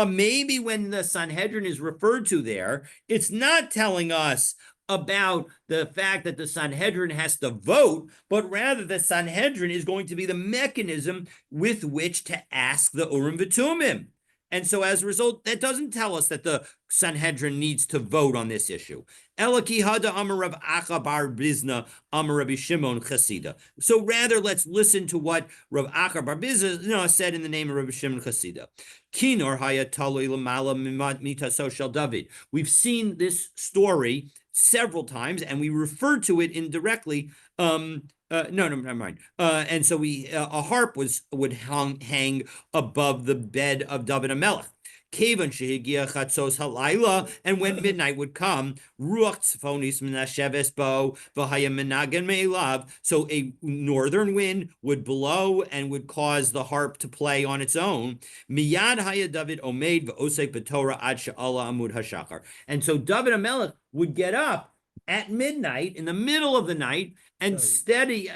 Maybe when the Sanhedrin is referred to there, it's not telling us about the fact that the Sanhedrin has to vote, but rather the Sanhedrin is going to be the mechanism with which to ask the Urim V'Tumim. And so as a result, that doesn't tell us that the Sanhedrin needs to vote on this issue. Elaki hada amar Rav Acha bar Bizna amar Rabbi Shimon Chasida. So rather, let's listen to what Rav Acha bar Bizna said in the name of Rabbi Shimon Chasida. Kinor haya talui lamala mitaso shel David. We've seen this story several times, and we refer to it indirectly. Never mind. And so a harp would hang above the bed of David HaMelech. Kevan shehigia chatzos halayla, and when midnight would come, ruach tzfonis menasheves bo v'haya menagen me'elav. So a northern wind would blow and would cause the harp to play on its own. Miyad haya David omeid v'osek b'Torah ad she'ala amud hashachar. And so David HaMelech would get up at midnight, in the middle of the night, and study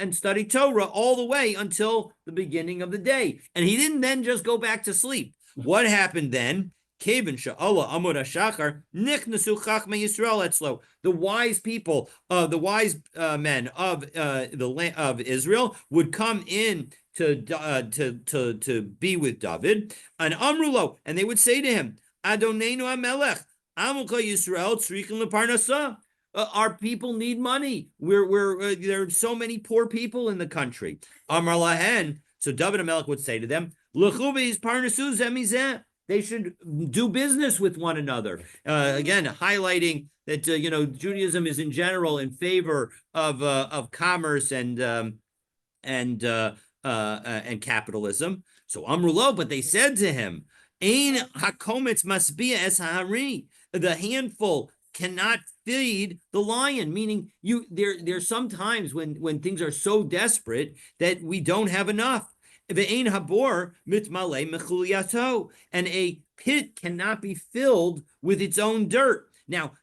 Torah all the way until the beginning of the day. And he didn't then just go back to sleep. What happened then? The wise people, the wise men of Israel would come in to be with David, and Amrulo, and they would say to him, Adonenu Amelech, Amuka Yisrael tzrikin leparnasah. Our people need money. There are so many poor people in the country. Amar lahen. So David HaMelech would say to them, they should do business with one another. Again, highlighting that Judaism is in general in favor of commerce and capitalism. So Amrulo, but they said to him, Ein hakometz masbia es ha'ari. The handful cannot feed the lion, meaning there's some times when things are so desperate that we don't have enough. Ve'ein habor mitmale mechuliato, and a pit cannot be filled with its own dirt. Now,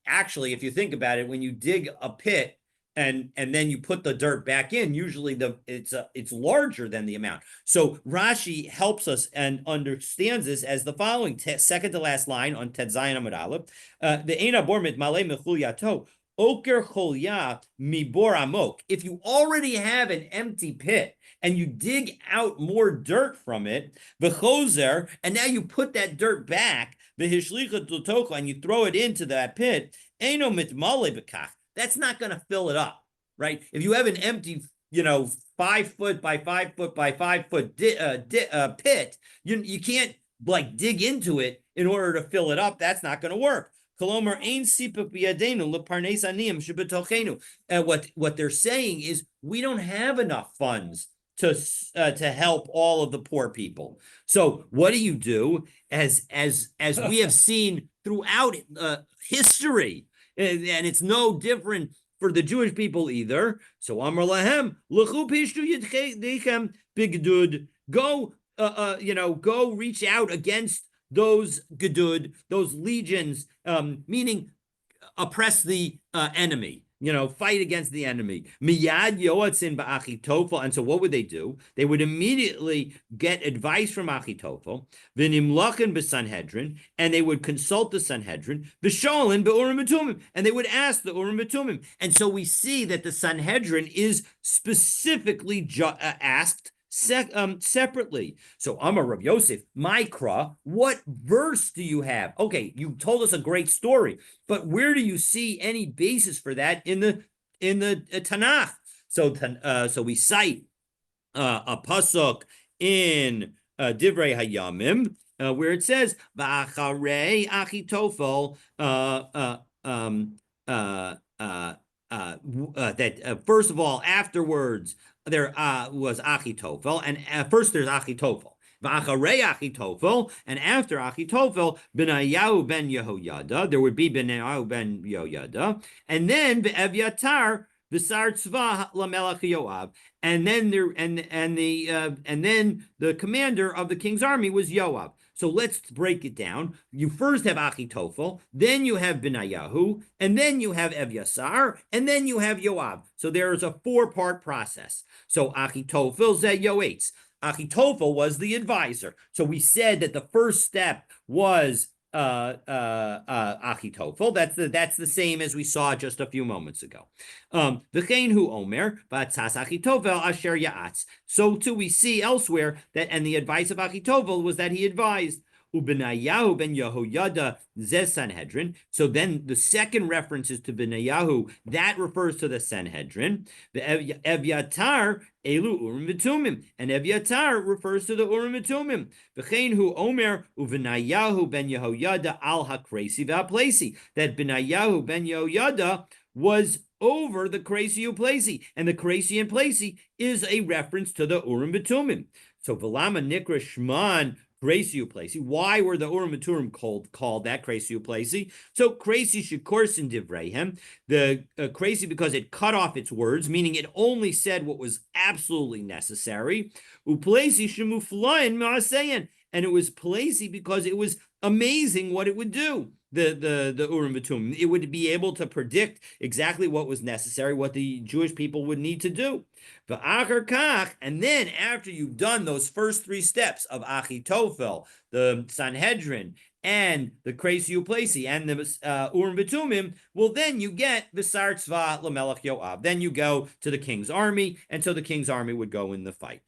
actually, if you think about it, when you dig a pit and then you put the dirt back in, usually it's larger than the amount. So Rashi helps us and understands this as the following: second to last line on Tet Zayin Amud Aleph, the Ein Abor Mitmale Mechulyato Oker Cholya Mibor Amok. If you already have an empty pit and you dig out more dirt from it, v'chozer, and now you put that dirt back, v'hishlicha l'tocha, and you throw it into that pit, eino mitmale b'kach. That's not going to fill it up, right? If you have an empty, 5 foot by 5 foot by 5 foot pit, you can't dig into it in order to fill it up. That's not going to work. Kolomer ein sipuk biyadenu leparnes aniyim shebetochenu. What they're saying is we don't have enough funds to help all of the poor people. So what do? As we have seen throughout history, and it's no different for the Jewish people either. So Amar Lahem, L'chu pishtu yidechem bigdud. Go, go reach out against those gedud, those legions, meaning oppress the enemy. Fight against the enemy. Miyad yoatzin ba'achitofel. And so what would they do? They would immediately get advice from Achitofel, v'nimlachen b'Sanhedrin, and they would consult the Sanhedrin, v'sholin b'urim v'tumim, and they would ask the urim v'tumim. And so we see that the Sanhedrin is specifically asked separately. So Amar Rav Yosef, Mikra, what verse do you have? Okay, you told us a great story, but where do you see any basis for that in the Tanakh? So we cite a pasuk in Divrei Hayamim where it says V'acharei Achitofel that first of all, afterwards there was Achitofel, and first there's Achitofel. V'acharei Achitofel, and after Achitofel, Benayahu ben Yehoyada, there would be Benayahu ben Yehoyada, and then Evyatar v'sar tzva lamelech Yoav, and then the commander of the king's army was Yoav. So let's break it down. You first have Achitofel, then you have Benayahu, and then you have Evyasar, and then you have Yoav. So there is a 4-part process. So Achitofel ze Yoetz. Achitofel was the advisor. So we said that the first step was Achitofel. That's the same as we saw just a few moments ago. V'chein hu omer v'atzas Achitofel asher ya'atz. So too we see elsewhere that, and the advice of Achitofel was that he advised. Ubenayahu ben Yehoyada ze Sanhedrin. So then the second reference is to Benayahu. That refers to the Sanhedrin. The Evyatar elu urim v'tumim, and Evyatar refers to the urim v'tumim. V'chein hu omer ubenayahu ben Yehoyada al hakresi v'aplesi. That Benayahu ben Yehoyada was over the Kresi uplesi, and the Kresi and Plesi is a reference to the urim v'tumim. So Velama Nikra Shman Kresi uplesi. Why were the Urim Turim called that Kresi uplesi? So Kresi shekorsin divreihem. The Kresi because it cut off its words, meaning it only said what was absolutely necessary. Uplesi shemuflain ma'aseyan, and it was plesi because it was amazing what it would do. The Urim V'Tumim, it would be able to predict exactly what was necessary, what the Jewish people would need to do. And then after you've done those first 3 steps of Achitofel, the Sanhedrin, and the Kresi Uplesi, and the Urim V'Tumim, well, then you get V'sar Tzva L'Melech Yoav. Then you go to the king's army, and so the king's army would go in the fight.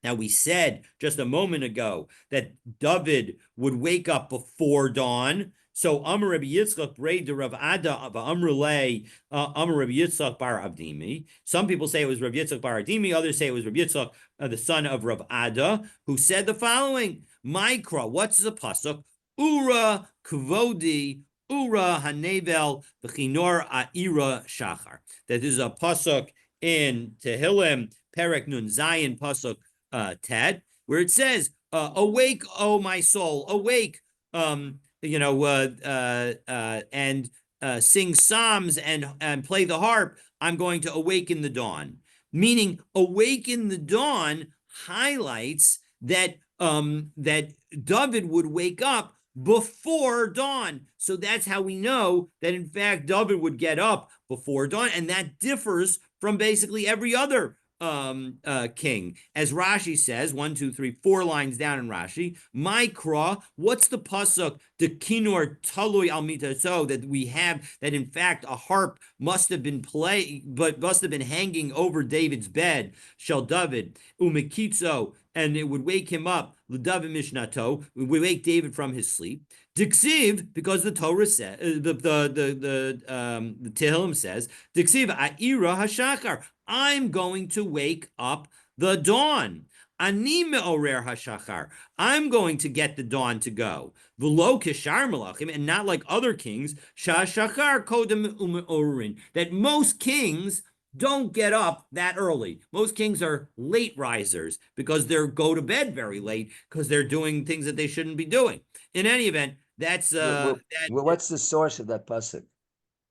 Now, we said just a moment ago that David would wake up before dawn. So Amar Rabbi Yitzchak Brei de Rav Ada of Amrulei Amar Rabbi Yitzchak bar Avdimi. Some people say it was Rabbi Yitzchak bar Avdimi. Others say it was Rabbi Yitzchak, the son of Rav Ada, who said the following: Mikra, what's the pasuk? Ura kvodi Ura hanevel v'chinor a'ira shachar. That this is a pasuk in Tehillim Perek Nun Zayin pasuk Ted, where it says, "Awake, O my soul, awake." And sing psalms and play the harp. I'm going to awaken the dawn. Meaning, awaken the dawn highlights that that David would wake up before dawn. So that's how we know that in fact David would get up before dawn, and that differs from basically every other king. As Rashi says, 1, 2, 3, 4 lines down in Rashi, Mikra, what's the pasuk, the kinor talui al mitaso, that we have, that in fact a harp must have been hanging over David's bed, Shel David, umikitzo, and it would wake him up, l'David mishnato, it would wake David from his sleep. Diksiv, because the Torah says, the Tehillim says, Diksiv a'ira hashachar, I'm going to wake up the dawn. Ani me'orer hashachar. I'm going to get the dawn to go. V'lo kishar malachim, and not like other kings, shachar kodem u'me'orin, that most kings don't get up that early. Most kings are late risers because they go to bed very late because they're doing things that they shouldn't be doing. In any event, that's what's the source of that pasuk?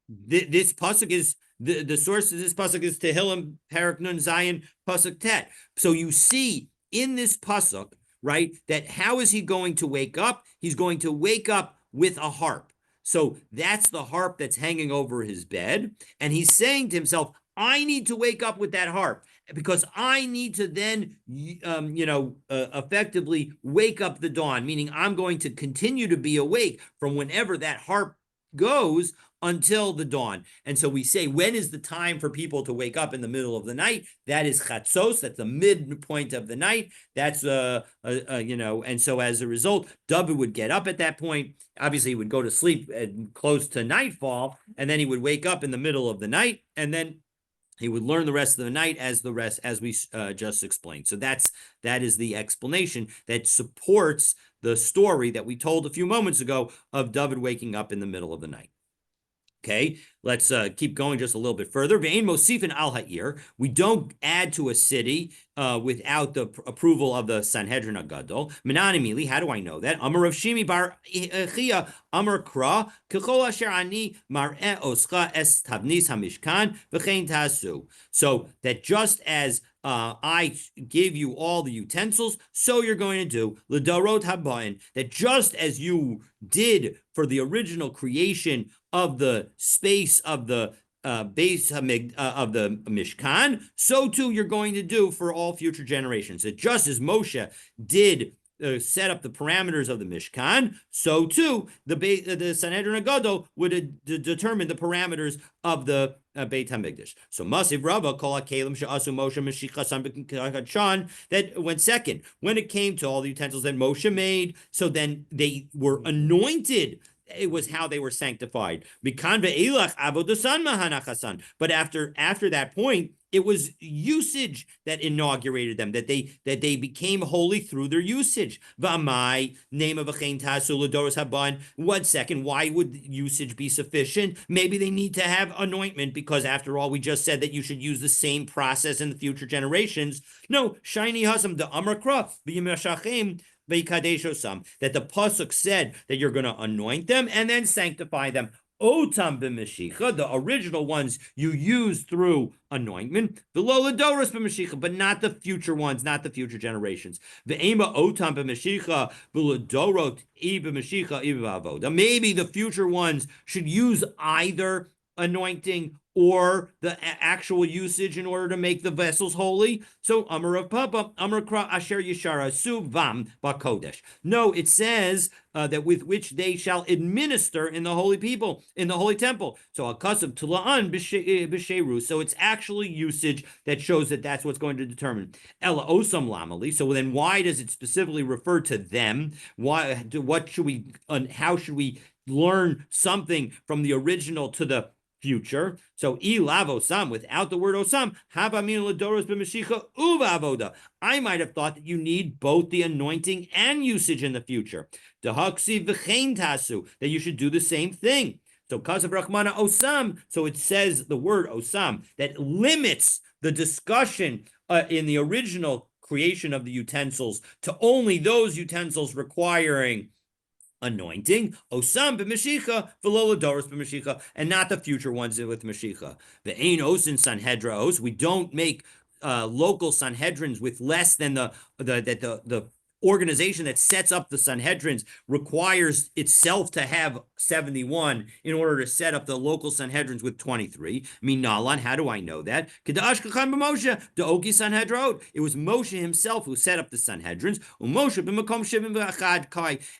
This pasuk is the source of this pasuk is Tehillim Parak Nun Zion pasuk Tet. So you see in this pasuk, right, that how is he going to wake up? He's going to wake up with a harp. So that's the harp that's hanging over his bed, and he's saying to himself, I need to wake up with that harp because I need to then, effectively wake up the dawn, meaning I'm going to continue to be awake from whenever that harp goes until the dawn. And so we say, when is the time for people to wake up in the middle of the night? That is chatzos. That's the midpoint of the night. That's, and so as a result, David would get up at that point. Obviously, he would go to sleep close to nightfall, and then he would wake up in the middle of the night, and then he would learn the rest of the night as we just explained. So that is the explanation that supports the story that we told a few moments ago of David waking up in the middle of the night. Okay, let's keep going just a little bit further. Ve'ein mosifin al ha'ir. We don't add to a city without the approval of the Sanhedrin Agadol. Menanimili, how do I know that? Amar Rav Shimi bar Chia, Amar Kra, Kechol asher ani mar'eh oscha es tavnis hamishkan v'chein tasu. So that just as I gave you all the utensils, so you're going to do l'darot habayin. That just as you did for the original creation of the space of the base of the Mishkan, so too you're going to do for all future generations. That just as Moshe did set up the parameters of the Mishkan, so too the Sanhedrin Agadol would determine the parameters of the Beit HaMikdash. So Masiv Rava kol hakelim she'asu Moshe Mashicha San that went second when it came to all the utensils that Moshe made. So then they were anointed. It was how they were sanctified. But after that point, it was usage that inaugurated them, that they became holy through their usage. V'amai, name of V'chein tasu l'doros haban. 1 second, why would usage be sufficient? Maybe they need to have anointment because, after all, we just said that you should use the same process in the future generations. No, shiny hasam the amrakra v'yimashachem. That the pasuk said that you're going to anoint them and then sanctify them. Otam b'mashicha, the original ones you use through anointment. V'lo l'doros b'mashicha, but not the future ones, not the future generations. V'ema otam b'mashicha v'l'dorot b'mashicha b'avoda. Maybe the future ones should use either anointing or the actual usage in order to make the vessels holy. So Amar of Papa, Amar Kra Asher Yishara Su Vam Bakodesh. No, it says that with which they shall administer in the holy people, in the holy temple. So Akasav Tula'an B'Sheru. So it's actually usage that shows that that's what's going to determine. Ela Osam Lamali. So then why does it specifically refer to them? What should we, how should we learn something from the original to the future? So ilav osam, without the word osam, havamin l'doros b'mashicha uva avoda. I might have thought that you need both the anointing and usage in the future. Dehaksi v'chein tasu, that you should do the same thing. So kasav rachmana osam, so it says the word osam that limits the discussion in the original creation of the utensils to only those utensils requiring anointing, osam b'mashicha, v'lo l'doros b'mashicha, and not the future ones with mashicha. The ein osin sanhedros. We don't make local sanhedrins with less than the organization that sets up the Sanhedrins requires itself to have 71 in order to set up the local Sanhedrins with 23. Minalan, how do I know that? It was Moshe himself who set up the Sanhedrins.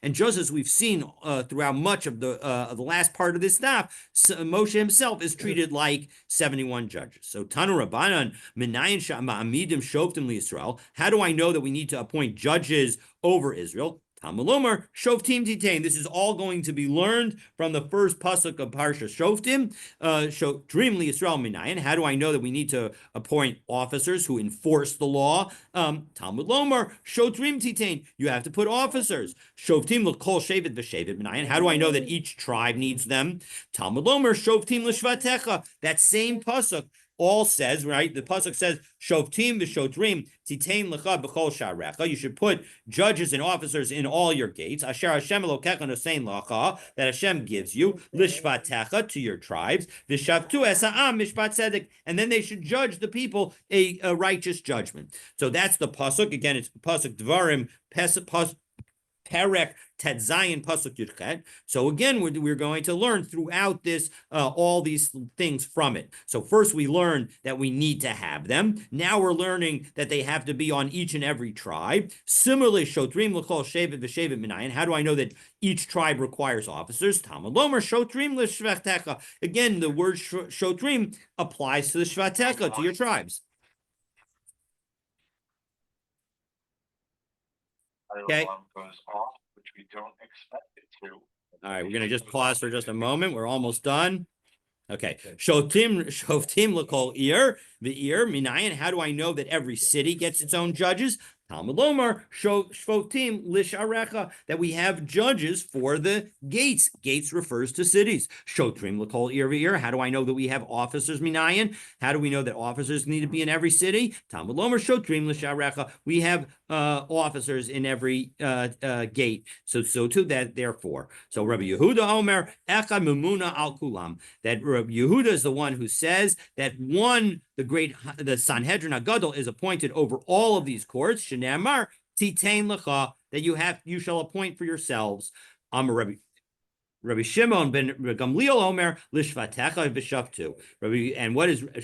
And just as we've seen throughout much of the last part of this staff, Moshe himself is treated like 71 judges. So Tanu Rabbanan, Minayin Sha'amidim Shoftim L'Yisrael. How do I know that we need to appoint judges over Israel? Talmud Lomar, Shoftim Titain. This is all going to be learned from the first pasuk of Parsha Shoftim. Dream li Yisrael minayin. How do I know that we need to appoint officers who enforce the law? Talmud Lomar, Shotrim Titain. You have to put officers. Shoftim l'kol shevet v'shevet minayin. How do I know that each tribe needs them? Talmud Lomar, Shoftim l'shvatecha. That same pasuk all says, right? The pasuk says, "Shoftim v'shotrim titain lecha b'chol sharecha." You should put judges and officers in all your gates. Asher Hashem Elokecha nosein lacha, that Hashem gives you lishvatecha, to your tribes. V'shavtu esa'am mishpat tzedek, and then they should judge the people a righteous judgment. So that's the pasuk. Again, it's pasuk Dvarim Perek Tetzayin Pasuk Yudchet. So again, we're going to learn throughout this all these things from it. So first we learn that we need to have them. Now we're learning that they have to be on each and every tribe. Similarly, Shotrim L'chol Shevet V'Shevet Minayin. How do I know that each tribe requires officers? Talmud Lomer Shotrim L'Shvatecha. Again, the word Shotrim applies to the Shvatecha, to your tribes. Okay. Goes off, which we don't expect it to. All right, we're going to just pause for just a moment. We're almost done. Okay. Shoftim l'kol ir, the ir, minayin. How do I know that every city gets its own judges? Talmud Lomar, Shoftim lisharecha, that we have judges for the gates. Gates refers to cities. Shotrim l'kol ir v'ir. How do I know that we have officers, minayin? How do we know that officers need to be in every city? Talmud Lomar, Shotrim lisharecha. We have officers in every gate. So too that therefore. So Rabbi Yehuda Omer, Echad Mumuna al Kulam. That Rabbi Yehuda is the one who says that the Sanhedrin Agadol is appointed over all of these courts. Shenemar Titain Lecha, that you shall appoint for yourselves. Rabbi Shimon ben Gamliel Omer lishvatecha v'shavtu. And what is Rabbi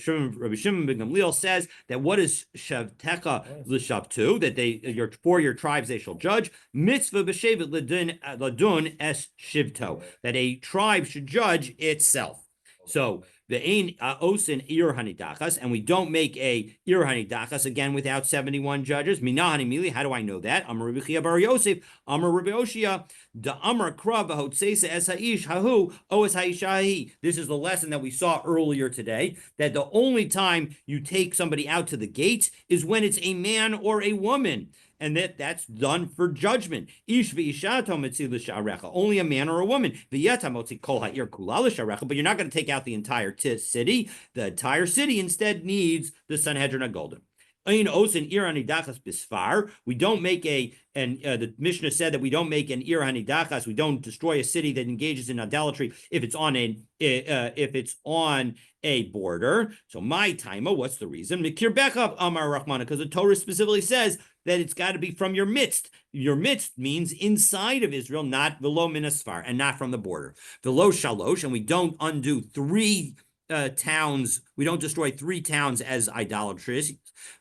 Shimon ben Gamliel says that what is shavtecha l'shavtu, that for your tribes they shall judge. Mitzvah b'shevet ladun es shivto, that a tribe should judge itself. So the ein osin ir hanidachas, and we don't make a ir hanidachas again without 71 judges. Minahani mili, how do I know that? Amar Rabbi Chia bar Yosef, Amar Rabbi Oshia, da Amar krav hotseisa es haish hahu o es haishahi. This is the lesson that we saw earlier today, that the only time you take somebody out to the gates is when it's a man or a woman. And that's done for judgment. Ish v'ishato mitzi l'sharecha, only a man or a woman. V'yata motzi kol ha'ir kula l'sharecha, but you're not going to take out the entire city. The entire city instead needs the Sanhedrin Golden. We don't make the Mishnah said that we don't make an ir hanidachas. We don't destroy a city that engages in idolatry if it's on a border. So my taima, what's the reason? Mikir bechab amar Rahmana, because the Torah specifically says that it's got to be from your midst. Your midst means inside of Israel, not velo minasfar, and not from the border. Velo shalosh, and we don't undo three towns. We don't destroy three towns as idolatrous.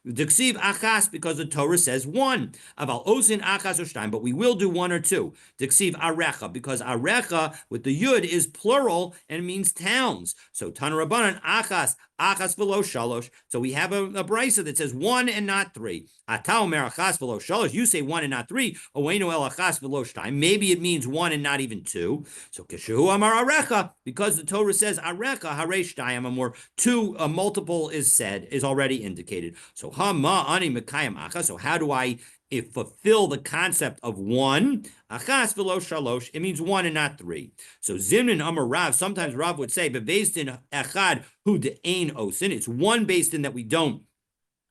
Diksiv achas, because the Torah says one. Aval osin achas or shtaim, but we will do one or two. Diksiv arecha, because arecha with the yud is plural and means towns. So Tanarabanan achas velo shalosh. So we have a brisa that says one and not three. Atao mer achas velo shalosh. You say one and not three. Oenu el achas velo shtaim. Maybe it means one and not even two. So keshehu amar arecha, because the Torah says arecha hare shtayim, more two, a multiple is already indicated. So hama ani mekayim achas. So how do I fulfill the concept of one? Achas v'lo shalosh. It means one and not three. So zimnin amar Rav. Sometimes Rav would say, but based in echad hu de'ein osin. It's one based in that we don't.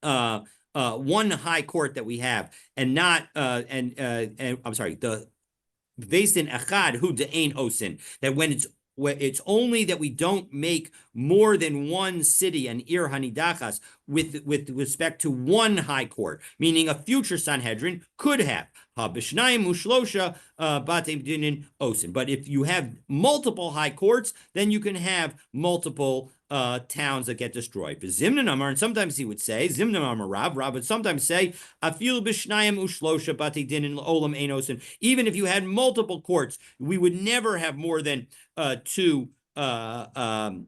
One high court that we have, and not and I'm sorry, the based in echad hu de'ein osin, that when it's only that we don't make more than one city an ir hanidachas with respect to one high court, meaning a future Sanhedrin could have habishnayim ushlosha batem dinin osin. But if you have multiple high courts, then you can have multiple towns that get destroyed. Zimnan Amar, and sometimes he would say Zimnan Amar Rav would sometimes say Afil bishnayim ushlosha bati dinin olam ein osin. Even if you had multiple courts, we would never have more than two towns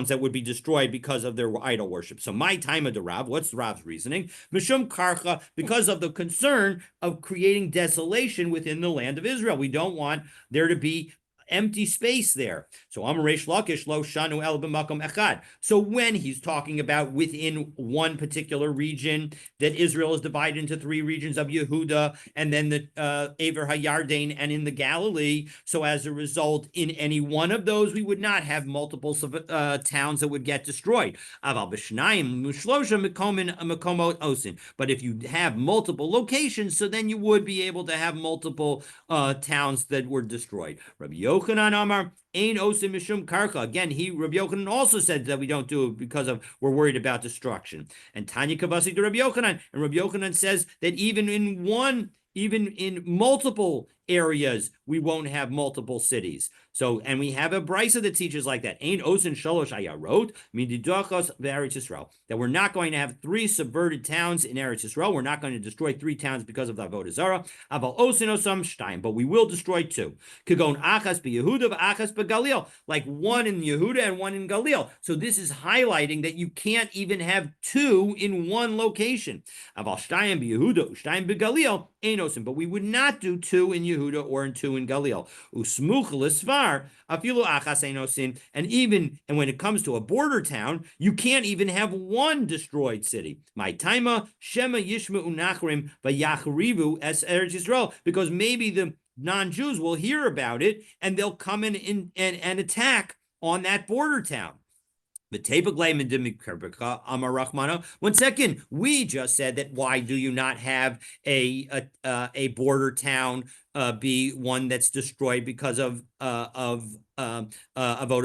that would be destroyed because of their idol worship. So my time of the Rav, what's Rav's reasoning? Mishum karcha, because of the concern of creating desolation within the land of Israel. We don't want there to be empty space there. So Amaresh Lakish lo shanu el b'makom echad. So when he's talking about within one particular region, that Israel is divided into 3 regions of Yehuda and then the Aver HaYarden and in the Galilee. So as a result, in any one of those, we would not have multiple towns that would get destroyed. Aval b'shnayim mushlosha mekomot osin. But if you have multiple locations, so then you would be able to have multiple towns that were destroyed. Rabbi Yochanan Amar, Ein Osim Mishum Karka. Again, Rabbi Yochanan also said that we don't do it because we're worried about destruction. And Tanya Kabasi to Rabbi Yochanan, and Rabbi Yochanan says that even in multiple areas, we won't have multiple cities. So, and we have a brisa that teaches like that. Ein osin shalosh ayarot mididachos ve'eretz Yisrael. That we're not going to have 3 subverted towns in Eretz Yisrael. We're not going to destroy 3 towns because of the avodah zarah. Aval osin osam shtayim, but we will destroy 2. Kagon achas beYehuda v'achas beGalil, like 1 in Yehuda and 1 in Galil. So this is highlighting that you can't even have 2 in one location. Aval shtayim beYehuda shtayim beGalil ein osin, but we would not do 2 in Yehuda or in 2 in Galil. Usmuch l'svar afilu achas ein osin, and when it comes to a border town, you can't even have 1 destroyed city. My taima shema yishma unachrim vayachrivu es Eretz Yisrael, because maybe the non-Jews will hear about it and they'll come in and attack on that border town. One second, we just said that why do you not have a border town be one that's destroyed because of avodah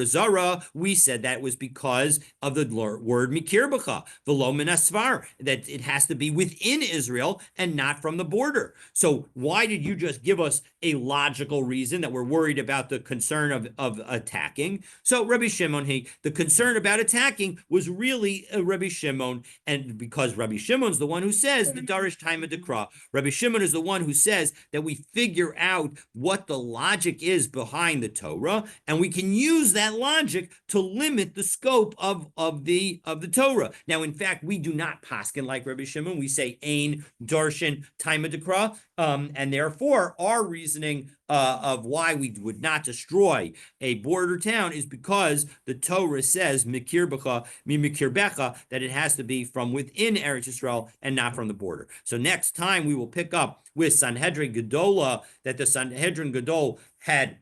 zarah? We said that was because of the word mikir b'cha, v'lo min asvar, that it has to be within Israel and not from the border. So why did you just give us a logical reason that we're worried about the concern of attacking? So Rabbi Shimon, the concern about attacking was really Rabbi Shimon, and because Rabbi Shimon's the one who says the Darish time of Dekra, Rabbi Shimon is the one who says that we figure out what the logic is behind the Torah, and we can use that logic to limit the scope of the Torah. Now, in fact, we do not paskin like Rabbi Shimon. We say ein darshan time of Dekra, and therefore our reasoning of why we would not destroy a border town is because the Torah says mikir b'cha mi mikir becha, that it has to be from within Eretz Yisrael and not from the border. So next time we will pick up with Sanhedrin Gedola, that the Sanhedrin Gedol had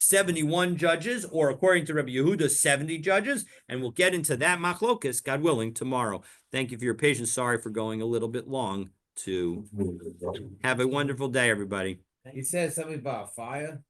71 judges, or according to Rabbi Yehuda, 70 judges, and we'll get into that machlokas, God willing, tomorrow. Thank you for your patience. Sorry for going a little bit long. Have a wonderful day, everybody. He said something about fire.